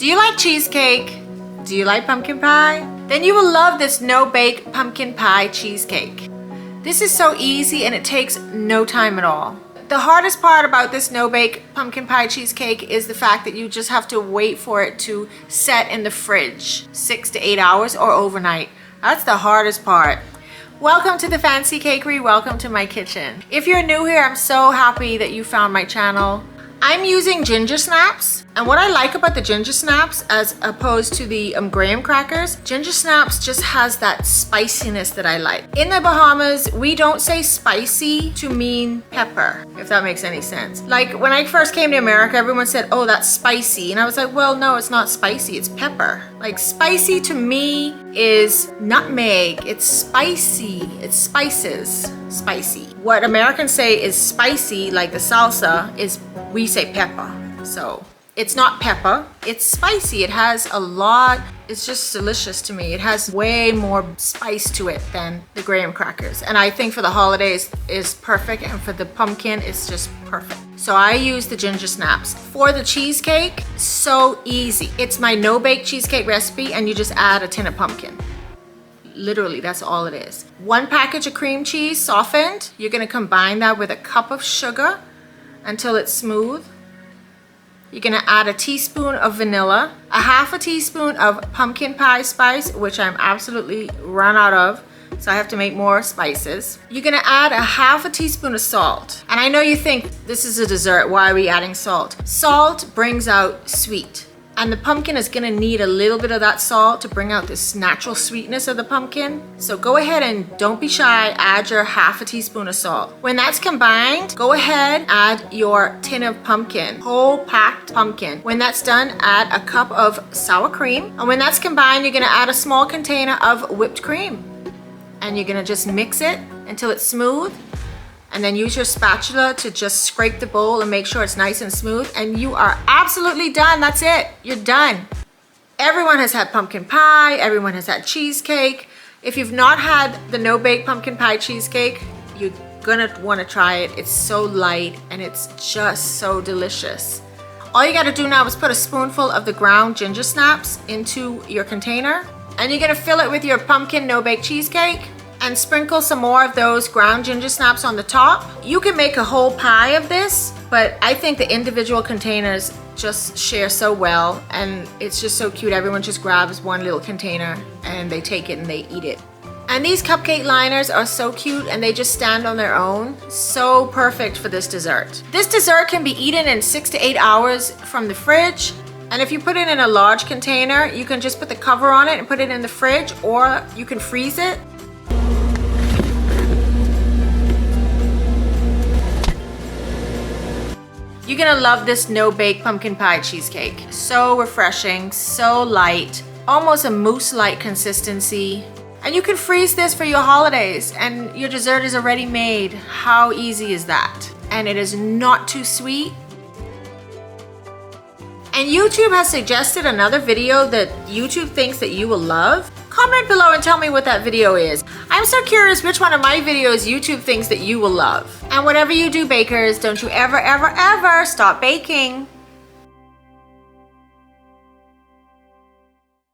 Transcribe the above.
Do you like cheesecake? Do you like pumpkin pie? Then you will love this No Bake Pumpkin Pie Cheesecake. This is so easy and it takes no time at all. The hardest part about this No Bake Pumpkin Pie Cheesecake is the fact that you just have to wait for it to set in the fridge 6 to 8 hours or overnight. That's the hardest part. Welcome to the Fancy Cakery. Welcome to my kitchen. If you're new here, I'm so happy that you found my channel. I'm using ginger snaps, and what I like about the ginger snaps as opposed to the graham crackers, ginger snaps just has that spiciness that I like. In the Bahamas, we don't say spicy to mean pepper, if that makes any sense. Like when I first came to America, everyone said, oh, that's spicy. And I was like, well, no, it's not spicy, it's pepper. Like spicy to me is nutmeg, it's spicy, it's spices, spicy. What Americans say is spicy, like the salsa, is we say pepper. So it's not pepper, it's spicy. It has a lot, it's just delicious to me. It has way more spice to it than the graham crackers. And I think for the holidays is perfect, and for the pumpkin it's just perfect. So I use the ginger snaps. For the cheesecake, so easy. It's my no bake cheesecake recipe, and you just add a tin of pumpkin. Literally, that's all it is. 1 package of cream cheese softened. You're gonna combine that with a cup of sugar until it's smooth. You're gonna add a teaspoon of vanilla, a half a teaspoon of pumpkin pie spice, which I'm absolutely run out of, so I have to make more spices. You're gonna add a half a teaspoon of salt. And I know you think this is a dessert, why are we adding salt? Salt brings out sweet. And the pumpkin is gonna need a little bit of that salt to bring out this natural sweetness of the pumpkin. So go ahead and don't be shy, add your half a teaspoon of salt. When that's combined, go ahead, add your tin of pumpkin, whole packed pumpkin. When that's done, add a cup of sour cream. And when that's combined, you're gonna add a small container of whipped cream. And you're gonna just mix it until it's smooth. And then use your spatula to just scrape the bowl and make sure it's nice and smooth, and you are absolutely done. That's it, you're done. Everyone has had pumpkin pie, everyone has had cheesecake. If you've not had the No Bake Pumpkin Pie Cheesecake, you're gonna wanna try it. It's so light and it's just so delicious. All you gotta do now is put a spoonful of the ground ginger snaps into your container, and you're gonna fill it with your pumpkin no bake cheesecake and sprinkle some more of those ground ginger snaps on the top. You can make a whole pie of this, but I think the individual containers just share so well, and it's just so cute. Everyone just grabs one little container and they take it and they eat it. And these cupcake liners are so cute, and they just stand on their own. So perfect for this dessert. This dessert can be eaten in 6 to 8 hours from the fridge. And if you put it in a large container, you can just put the cover on it and put it in the fridge, or you can freeze it. You're gonna love this No Bake Pumpkin Pie Cheesecake. So refreshing, so light, almost a mousse-like consistency. And you can freeze this for your holidays and your dessert is already made. How easy is that? And it is not too sweet. And YouTube has suggested another video that YouTube thinks that you will love. Comment below and tell me what that video is. I'm so curious which one of my videos YouTube thinks that you will love. And whatever you do, bakers, don't you ever, ever, ever stop baking.